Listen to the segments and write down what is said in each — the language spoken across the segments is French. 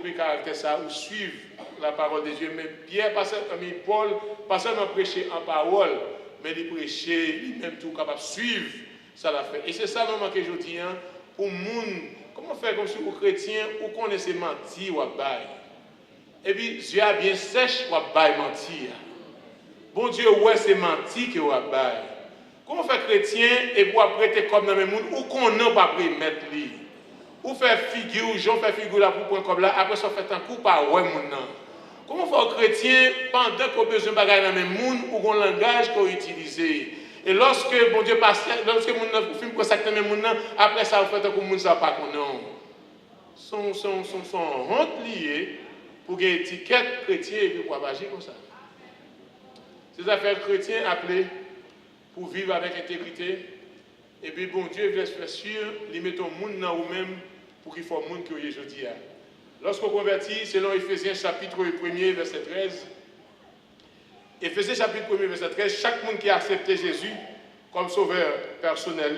développer caractère ça, ou suivre la parole de Dieu. Mais Pierre, Paul, pas seulement prêcher en parole, mais il prêcher, lui-même tout capable de suivre ça l'a fait. Et c'est ça normalement que je dis, hein, pour monde, comment faire comme si vous chrétiens, ou connaissez mentir ou bail. Et puis, Dieu a bien sèche ou bail mentir. Bon Dieu, ouais, c'est mentir que ou bail. Comment faire chrétien et pour prêter comme dans le monde, ou qu'on n'a pas pris mettre lui. Ou faire figure, ou Jean faire figure là pour prendre comme là, après ça fait un coup par ouais mon nom. Comment faire chrétien pendant qu'on a besoin de bagaille dans le monde, ou qu'on langage qu'on utilise. Et lorsque bon Dieu passe, lorsque mon film consacre dans le monde, après ça vous faites un coup monde ça pas qu'on non. Sont honte liées pour une étiquette chrétien et puis pour agir comme ça. Ces affaires chrétiennes appelées pour vivre avec intégrité. Et puis, bon Dieu, veut faire sûr, il met ton monde dans vous-même pour qu'il faut le monde que vous aujourd'hui. Lorsqu'on convertit, selon Éphésiens chapitre 1er, verset 13, Éphésiens chapitre 1er, verset 13, chaque monde qui a accepté Jésus comme sauveur personnel,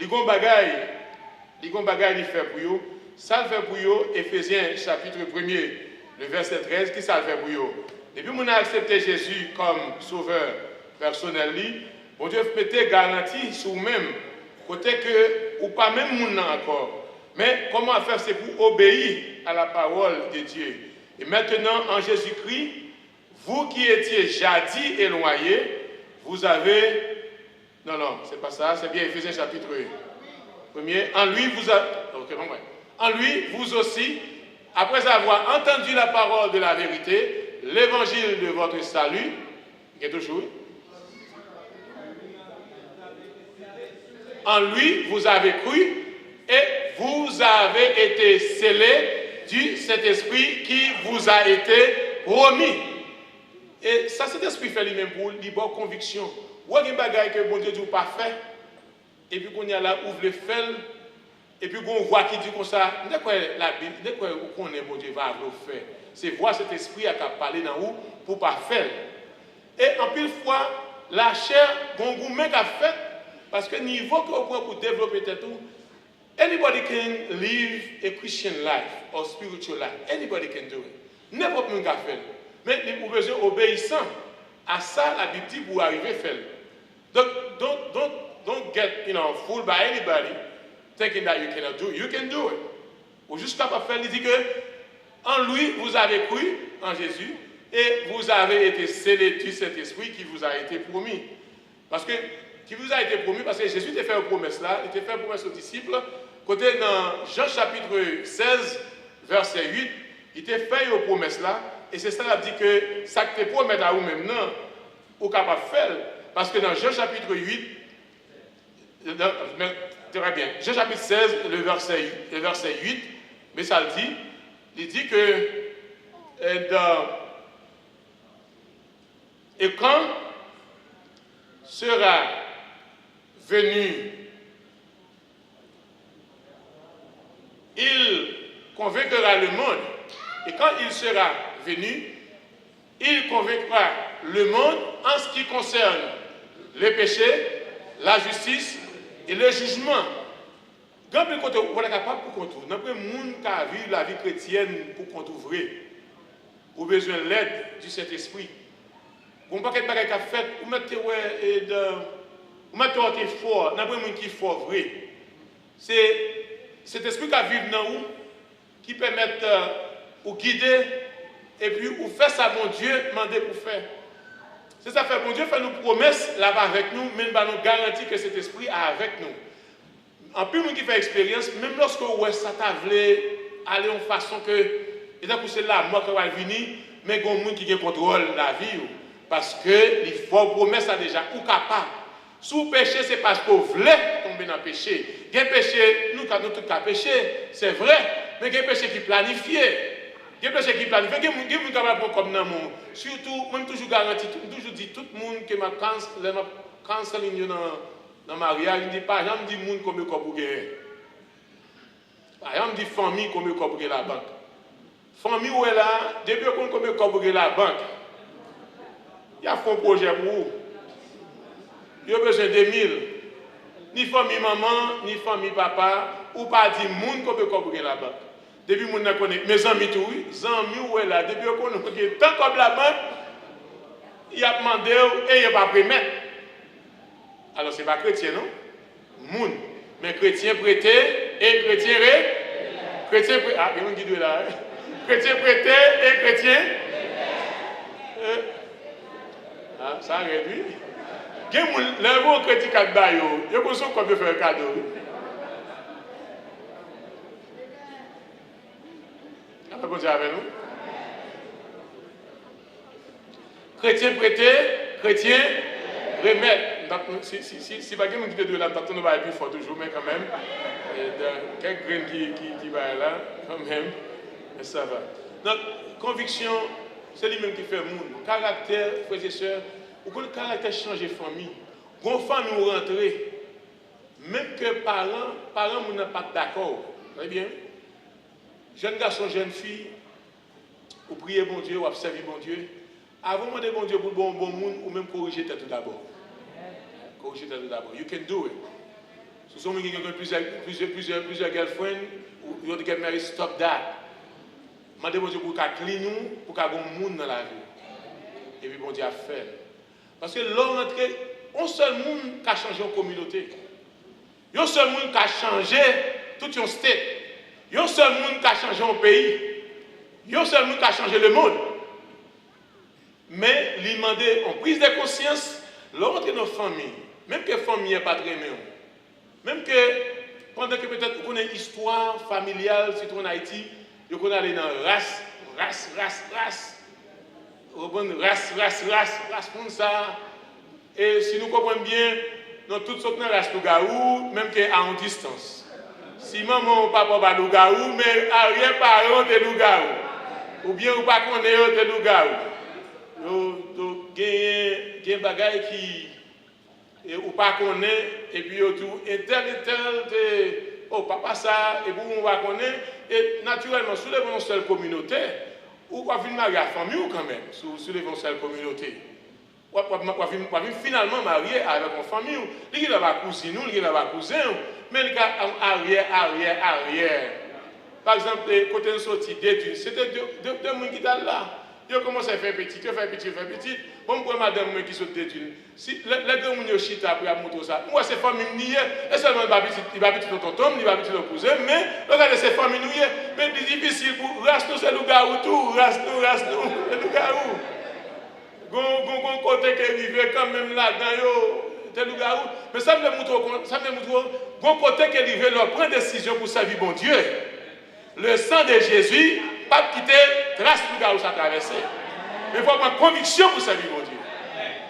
il y a un bagage il fait pour vous. Ça le fait pour vous, Éphésiens chapitre 1er, le verset 13, qui ça le fait pour vous? Depuis qu'on a accepté Jésus comme sauveur personnel, bon Dieu mettez garantie sur vous-même, côté que, ou pas même moun encore. Mais comment faire, c'est pour obéir à la parole de Dieu. Et maintenant, en Jésus-Christ, vous qui étiez jadis éloignés, vous avez... Non, c'est pas ça, c'est bien Éphésiens chapitre 1er. En lui, vous avez... Okay, bon, ouais. En lui, vous aussi, après avoir entendu la parole de la vérité, l'évangile de votre salut, qui est toujours... En lui, vous avez cru et vous avez été scellés du Saint-Esprit qui vous a été promis. Et ça, cet esprit fait lui-même pour une bonne conviction. Ou il y a des bagages que bon Dieu dit pas fait, et puis qu'on y a là, ouvre le fel, et puis qu'on voit qui dit comme ça, dès quoi la Bible, dès quoi on est bon Dieu va le faire. C'est voir cet esprit à parler dans vous pour pas faire. Et en pile fois, la chair, bon goût même a fait. Parce que niveau que vous pouvez pour développer tout, anybody can live a Christian life or spiritual life. Anybody can do it. N'importe qui peut faire. Mais vous avez besoin obéissant à ça, la Bible dit pour arriver à faire. Donc, don't get fooled by anybody thinking that you cannot do it. You can do it. Ou juste capable de faire, il dit que en lui, vous avez cru en Jésus et vous avez été scellés du Saint-Esprit qui vous a été promis. Parce que qui vous a été promis, parce que Jésus t'a fait une promesse là, il t'a fait une promesse aux disciples, côté dans Jean chapitre 16, verset 8, il t'a fait une promesse là, et c'est ça qui dit que ça que tu promet à vous-même, non, ou capable de faire, parce que dans Jean chapitre 8, très bien, Jean chapitre 16, le verset 8, mais ça le dit, il dit que, et quand sera venu, il convaincra le monde. Et quand il sera venu, il convaincra le monde en ce qui concerne les péchés, la justice et le jugement. Quand vous êtes capable pour contourner, n'importe monde qui a vu la vie chrétienne pour contourner, vous avez besoin de l'aide du Saint-Esprit. Vous ne pouvez pas faire des choses, vous mettez fort, n'importe monde qui est fort vrai. C'est cet esprit qui vit dans vous, qui permet de vous guider, et puis vous faites ça, bon Dieu, demandez pour faire. C'est ça, fait bon Dieu fait nous promesses là-bas avec nous, mais nous garantit que cet esprit est avec nous. En plus, nous qui fait expérience, même lorsque ça t'a voulu aller en façon que, et donc c'est là, moi qui va venir, mais il y a des gens qui contrôle la vie. Parce que les forts promesses sont déjà ou capable. Si vous péchez, c'est parce que vous voulez tomber dans le péché. Il y a un péché, nous tous cas péché, c'est vrai, mais il y a un péché qui est planifié. Il y a un péché qui est planifié. Il y a des gens qui sont comme dans le monde. Surtout, moi, je toujours garantis, toujours dis tout le monde qui m'a cancellé dans le mariage, je dis pas, je dis monde comme pour gagner. Par exemple, je dis famille comme pour gagner la banque. Famille où est là, depuis qu'on comme pour gagner la banque, il y a un projet pour vous. Il y a besoin de 1000. Ni famille maman, ni famille papa, ou pas dire monde comme pour gagner la banque. Depuis que je connais mes amis, tout, les amis, ouais, là, depuis qu'on a tant comme la banque, il a demandé et il n'a pas pris mettre. Alors, ce n'est pas chrétien, non? Moun. Mais chrétien prêté et chrétien ré. Chrétien prêté. Ah, il y a un qui doit là. Chrétien prêté et chrétien. Ah, ça a réduit. Il y a un bon chrétien qui a dit, il y a un person qui peut faire un cadeau. On va continuer avec nous. Chrétien prêté, chrétien remettre. Si pas quelqu'un qui te dit là, on va plus fort toujours, mais quand même, quelques graines qui va là, quand même, mais ça va. Donc, conviction, c'est lui-même qui fait le monde. Caractère, frères et sœurs, ou quand le caractère change de famille, quand une famille rentre, même que parents ne sont pas d'accord, très bien. Jeune garçon, jeune fille, vous priez bon Dieu, vous observez bon Dieu. Avant de demander bon Dieu pour bon monde, ou même corriger tout d'abord. Corriger tout d'abord. You can do it. Si vous avez plusieurs girlfriends, ou you want to get married, stop that. Demandez bon Dieu pour qu'il clean nous, pour qu'il y ait bon monde dans la vie. Et puis bon Dieu a fait. Parce que l'homme rentre, un seul monde qui a changé en communauté. Un seul monde qui a changé toute une state. Un seul monde qui a changé un pays. Un seul monde qui a changé le monde. Mais, lui demander en prise de conscience, l'autre dans nos familles, même que la famille n'est pas très bien, même que pendant que peut-être on a une histoire familiale, si on en Haïti, on aller dans race, pour ça. Et si nous comprenons bien, dans toutes sortes de races de gaou, même qu'à en distance. Si maman ou papa pas de gaou, mais arrière-parent de loup-garou. Ou bien ou pas qu'on est de loup-garou. Donc, il y a des bagailles qui ou pas qu'on est, et puis tout, et tel, oh papa ça, et vous on va connaître, et naturellement, sous les seule communauté, ou pas venir marier à la famille ou quand même, sous les seule communauté. Ou pas finalement marier avec une famille, il y a des cousins, il y a des cousins, mais il y a arrière. Par exemple, côté de sortie d'études, c'était deux personnes qui étaient là. Ils ont commencé à faire petit. Bon, pour madame qui saute d'études, si les gens qui ont chité après à moto ça, moi, c'est famille niée, et seulement il va petit tonton, il va petit le cousin, mais regardez, c'est famille niée, mais c'est difficile pour race nous, c'est le garou tout, race nous, c'est le garou. Gon côté qui arrive quand même là-dedans, c'est le garou. Mais ça me montre, gon côté qui arrive, leur prend décision pour sa vie, bon Dieu. Le sang de Jésus, pas quitter trace du garou à traverser. Mais il faut avoir conviction pour sa vie, mon Dieu.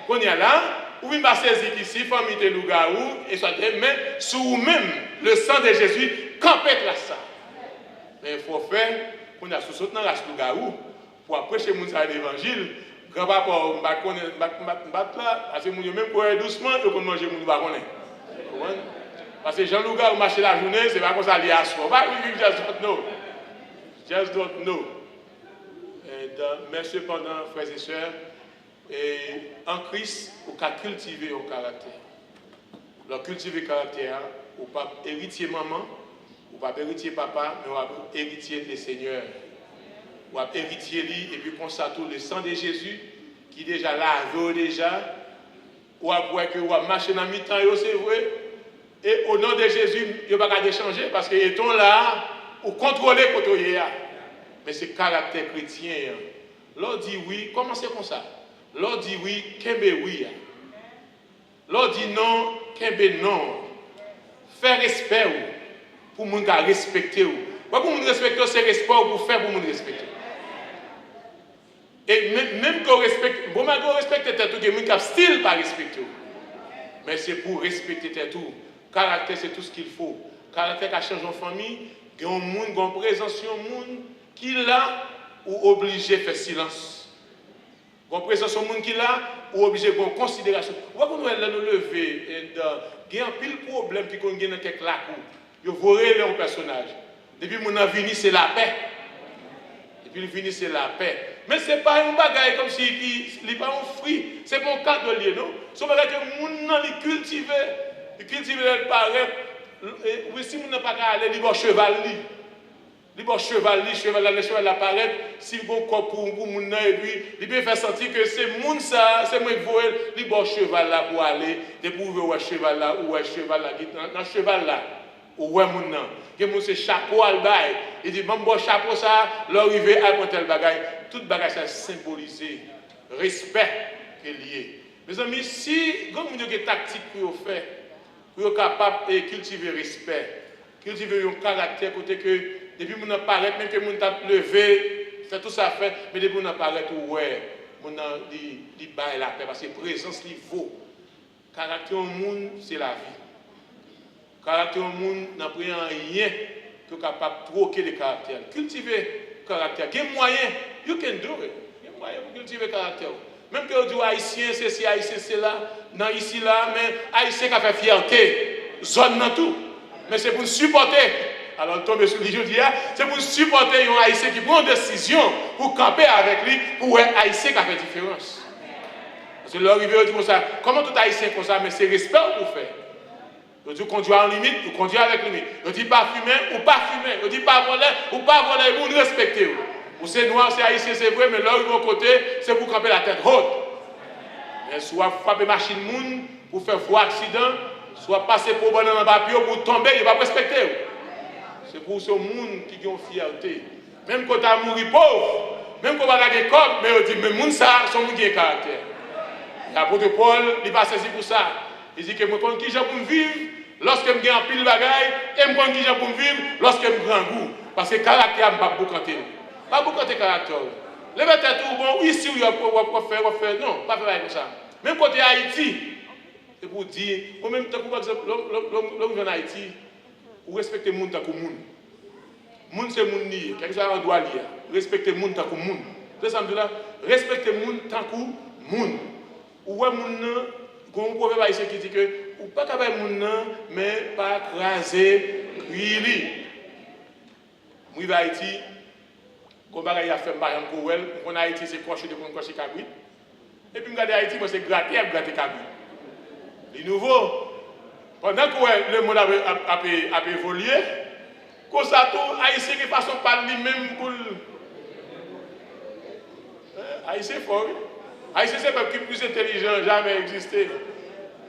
Quand il y a là, ou il m'a saisi ici, famille de loup-garou, et soit mais sous vous-même, le sang de Jésus, campez là ça. Mais il faut faire, qu'on a sous dans la loup-garou, pour prêcher l'évangile, grand-papa, on va battre là, parce que même pour aller doucement, il faut manger mon baronne. Parce que Jean Louga, marche la journée, c'est pas comme ça, il y a soi. Just don't know. Mais cependant, frères et sœurs, en Christ, on peut cultiver un caractère. Alors, cultiver le caractère, on peut pas héritier maman, on peut pas héritier papa, mais on va héritier le Seigneur. On va héritier lui, et puis comme ça, tout le sang de Jésus, qui déjà lavé déjà, on va voir que on va marcher dans le mi-temps, c'est vrai. Et au nom de Jésus, il n'y a pas qu'à changer parce que étant là, ou contrôler côté là. Mais c'est caractère chrétien. L'on dit oui, comment c'est comme ça? L'on dit oui, kembe oui. L'on dit non, kembe non. Faire respect pour moun ka respecter ou. Pas pour moun respecter, c'est respect pour faire pour moun respecter. Et même qu'on respecte, bon mais qu'on respecte tout, il y a moun qui style pas respecter. Mais c'est pour respecter tout. Caractère, c'est tout ce qu'il faut. Caractère qui change en famille, il y a un monde, il y a une présence, un monde qui là, ou obligé de faire silence. Il y a une présence, un monde qui là, ou obligé de faire considération. Vous voyez, nous nous lever, il y a un pile problème qui est dans quelques lacs. Il faut voir un personnage. Depuis que nous avons venu, c'est la paix. Depuis que nous c'est la paix. Mais ce n'est pas un bagage comme si il n'est pas un fruit. C'est mon cas de lieu, non? C'est un bagage que nous avons cultivé. Il cultive le paraît. Oui, si vous n'avez pas qu'à aller, il va cheval. Il bon cheval, le cheval apparaît, s'il bon corps pour moun et puis il peut faire sentir que c'est moun ça, c'est moi qui vois, il bon cheval là pour aller, de pour voir cheval là ou cheval là, dans cheval là, ou ouais moun nan. Que moun c'est chapeau al bail, il dit bon chapeau ça, l'arrivée à tel bagaille, tout bagaille ça symbolisé respect qui est lié. Mes amis, si comme vous avez des tactiques pour faire, pour être capable de cultiver respect, cultiver un caractère côté que depuis mon apparaît, même que mon t'a levé, fait tout ça fait, mais depuis mon apparaît, ouais, mon dit bail la paix, parce que présence li vaut. Caractère au monde, c'est la vie. Caractère au monde n'a pris rien que capable de troquer les caractères. Cultiver caractère. Il y a moyen, you can do it. Il y a moyen pour cultiver caractère. Même que vous dites haïtien, c'est ci, haïtien, c'est là, non, ici, là, mais haïtien qui a fait fierté, zone dans tout. Mais c'est pour nous supporter. Alors, tomber sur lui, je dis, c'est pour supporter un haïtien qui prend une décision pour camper avec lui, pour un haïtien qui a fait différence. Parce que l'arrivée, on dit comme ça, comment tout haïtien comme ça, mais c'est respect pour faire. On dit conduire en limite, ou conduire avec limite. On dit pas fumer ou pas fumer. On dit pas voler ou pas voler, vous nous respectez. Ou c'est noir, c'est haïtien, c'est vrai, mais l'arrivée au côté, c'est pour camper la tête haute. Mais soit frapper machine moun, pour faire voir accident, soit passer pour bonheur dans le papier, pour tomber, il ne va pas respecter. C'est pour ce monde qui a une fierté. Même quand tu as mouru pauvre, même quand tu as des corps, mais on dit, mais moun ça, son moun qui a caractère. L'apôtre Paul, il va saisir pour ça. Il dit que je connais qui j'ai pour me vivre, lorsque je suis en pile bagaille, et je connais qui j'ai pour me vivre, lorsque je prends goût. Parce que le caractère, je ne vais pas beaucoup canter. Pas beaucoup canter le caractère. Les bêtes tout bon, ici, on va faire, non, pas faire comme ça. Même quand tu es à Haïti, c'est pour dire, au même temps, par exemple, l'homme vient en Haïti, ou respecter le monde comme le monde. Le monde, c'est le monde lié. Quelque chose on doit lier. Respecter le monde comme le monde. C'est ça, respecter le monde tant que le monde. Ou le monde, comme on peut faire qui dit que, ou pas capable le monde, mais pas craser, crier. Moi, je vais à Haïti, comme je vais faire un peu en Haïti, c'est cocher de mon cocher cabrit. Et puis, je regarde Haïti, moi, c'est gratter cabrit. Les nouveaux. Pendant que le monde a évolué, comme ça, tout Haïtien qui façon par lui-même pour. Haïtien fort. Haïtien, c'est le peuple qui est plus intelligent, jamais existé.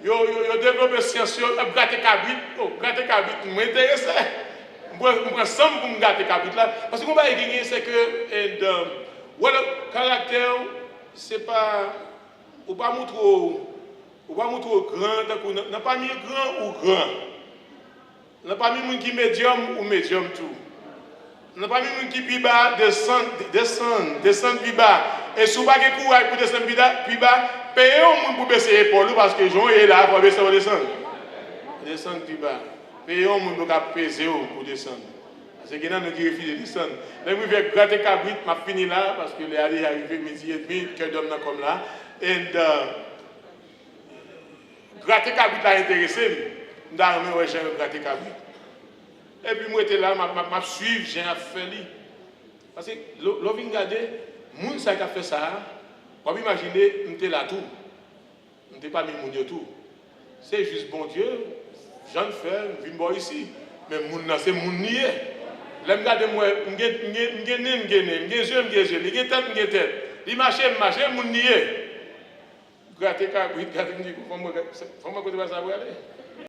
Ils ont développé science, ils ont gâté cabrit. Gâté cabrit, m'intéresse. Je prends ensemble pour me gâter cabrit là. Parce que ce qu'on va gagner, c'est que le caractère, c'est pas. Ou pas montrer. Ou pas montrer grand, n'a pas mis grand ou grand. N'a pas mis qui médium ou médium tout. N'a pas mis qui plus bas, descend plus bas. Et si vous n'avez pas de courage pour descendre plus bas, payez au monde pour baisser l'épaule parce que Jean est là pour baisser ou descendre. Descendre plus bas. Payez au monde pour peser pour descendre. C'est qu'il y a nous qui refusent de descendre. Mais je vais gratter cabrit, je finis là parce que les allées arrivent midi et demi, que d'homme comme là. Et gratter cabrit a intéressé, je vais gratter cabrit. Et puis moi j'étais là, je suis j'ai fait lui. Parce que l'on vient regarder, les gens qui ont fait ça, on peut imaginer, je suis là tout. Je n'étais pas mis mon Dieu tout. C'est juste bon Dieu, j'en fais, je viens ici. Mais c'est mon nier. Là, je regarde moi, je suis né, je suis yeux, je suis tête, je suis tête. Il marche, mon nier. Gratter cabrit, comment je vais ça pour aller?